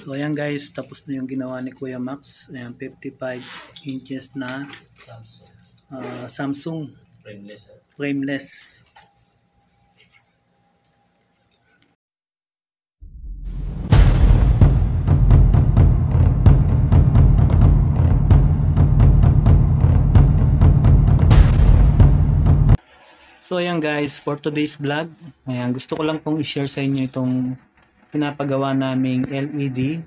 So ayan guys, tapos na yung ginawa ni Kuya Max. Ayan, 55 inches na Samsung frameless. So ayan guys, for today's vlog, ayan, gusto ko lang pong i-share sa inyo itong pinapagawa naming LED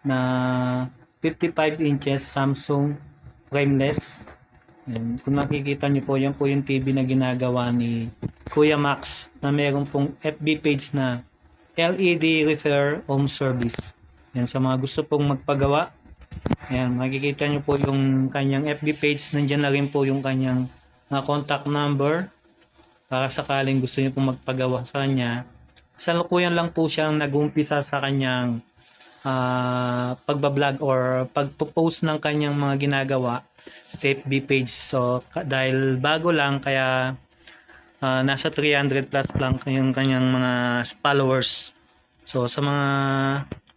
na 55 inches Samsung frameless. Ayan, kung makikita nyo po, yan po yung TV na ginagawa ni Kuya Max na meron pong FB page na LED Repair Home Service. Ayan, sa mga gusto pong magpagawa, ayan, makikita nyo po yung kanyang FB page. Nandiyan na rin po yung kanyang contact number para sakaling gusto niyo pong magpagawa sa kanya. Salukuyan lang po siyang nag-umpisa sa kanyang pagbablog or pagpo-post ng kanyang mga ginagawa sa FB page. So dahil bago lang, kaya nasa 300 plus lang yung kanyang mga followers. So sa mga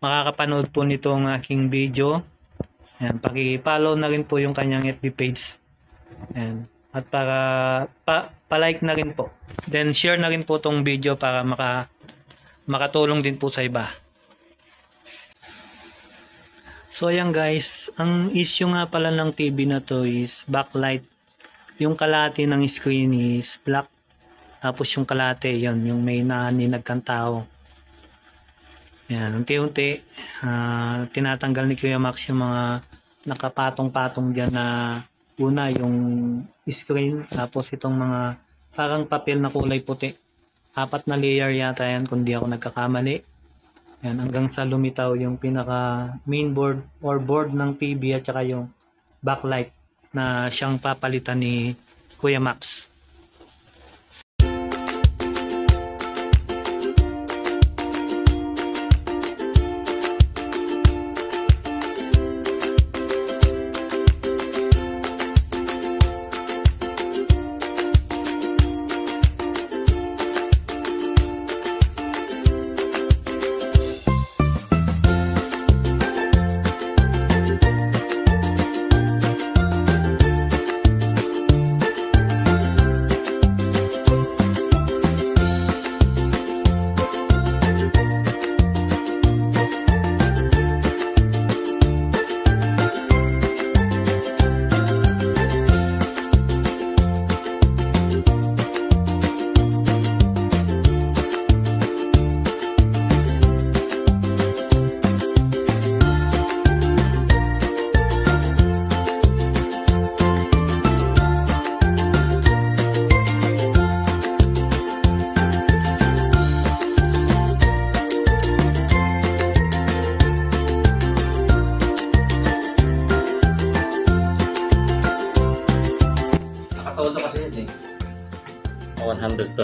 makakapanood po nitong aking video, ayan, paki-follow na rin po yung kanyang FB page. Ayan. At para pa-like na rin po. Then share na rin po tong video para makatulong din po sa iba. So ayan guys, ang issue nga pala ng TV na to is backlight. Yung kalahati ng screen is black. Tapos yung kalahati, yun, yung may naninag kang tao. Ayan, unti-unti tinatanggal ni Kuya Max yung mga nakapatong-patong dyan na una yung screen, tapos itong mga parang papel na kulay puti. 4 na layer yata yan kung di ako nagkakamali. Yan, hanggang sa lumitaw yung pinaka mainboard or board ng TV at saka yung backlight na siyang papalitan ni Kuya Max. Todo kasi yun eh. 100%.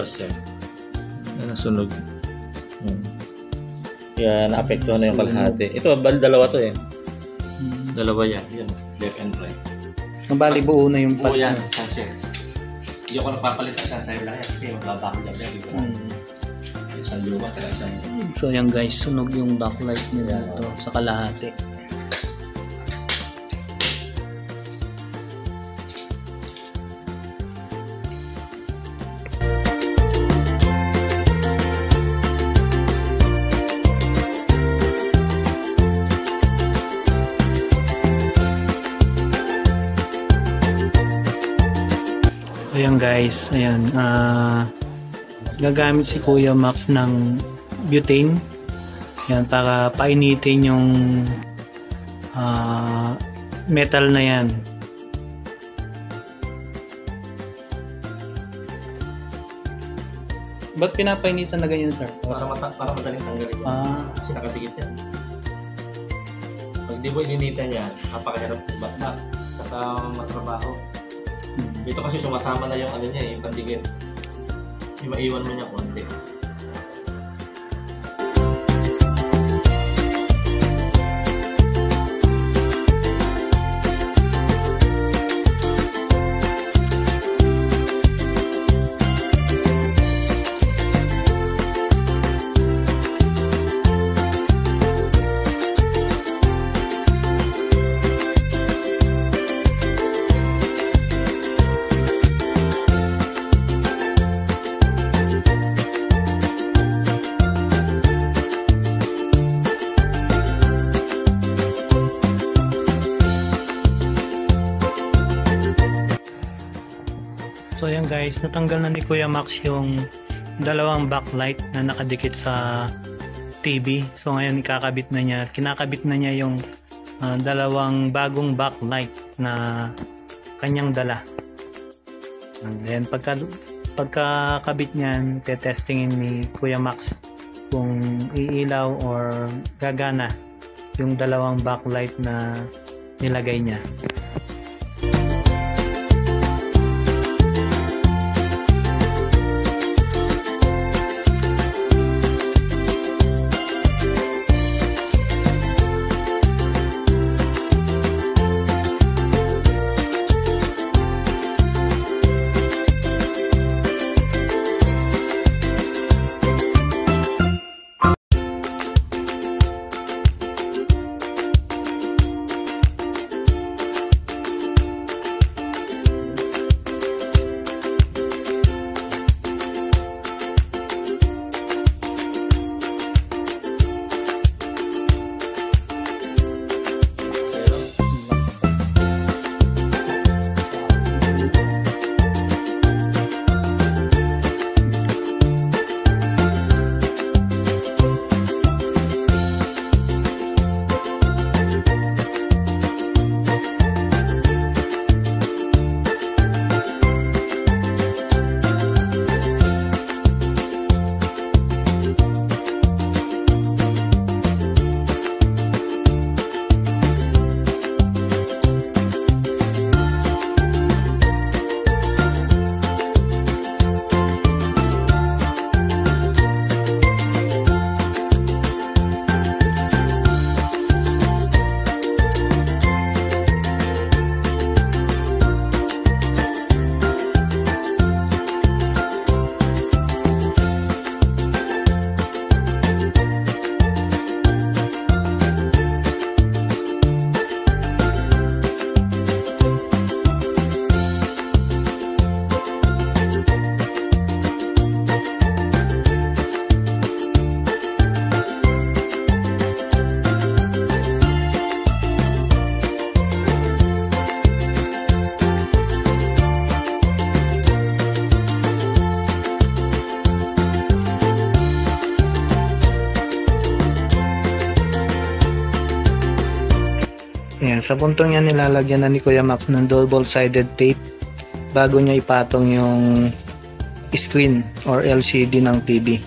Yan ang sunog. Kaya naapekto na yung kalahati. Ito, bali dalawa to eh. Dalawa yan. Yan, left and right. Bali buo na yung buo yan, sachet. Hindi ako nagpapalit sa sasay lang yan kasi magbabakal lang yan. Isang luma, isang... So yan guys, sunog yung backlight nila ito sa kalahati. Ayan guys, ayan, gagamit si Kuya Max ng butane, ayan, para painitin yung metal na yan. Ba't pinapainitan na ganyan, sir? Para madaling tanggalin ko. Kasi nakatigit yan. Pag di mo ininitan yan, napakahirap kung batbat. Saka matrabaho. Dito kasi sumasama na yung ano niya, yung pandigit. Yung maiwan mo niya konti. guys, natanggal na ni Kuya Max yung dalawang backlight na nakadikit sa TV. So ngayon kinakabit na niya yung dalawang bagong backlight na kanyang dala. And then pagkakabit niyan, tetestingin ni Kuya Max kung iilaw or gagana yung dalawang backlight na nilagay niya. Ayan, sa puntong yan nilalagyan na ni Kuya Max ng double-sided tape bago niya ipatong yung screen or LCD ng TV.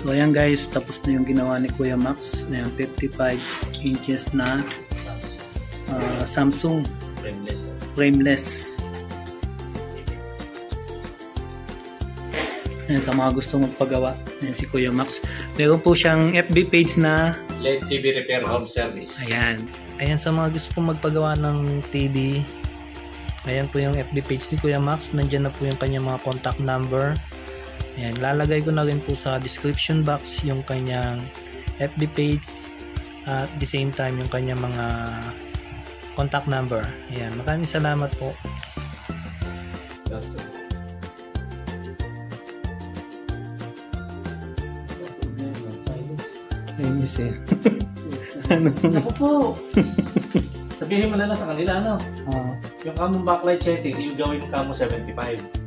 So ayan guys, tapos na yung ginawa ni Kuya Max. Ayan, 55 inches na Samsung frameless. Ayan, sa mga gusto magpagawa, ayan si Kuya Max. Meron po siyang FB page na LED TV Repair Home Service. Ayan. Ayan, sa mga gusto pong magpagawa ng TV, Ayan po yung FB page ni Kuya Max. Nandyan na po yung kanyang mga contact number. Ayan, lalagay ko na rin po sa description box yung kanyang FB page at the same time yung kanyang mga contact number. Ayan, maraming salamat po. Chinese eh. Naku po! Sabihin mo na lang sa kanila, ano? Yung kamong backlight settings, yung gawin mo kamo 75.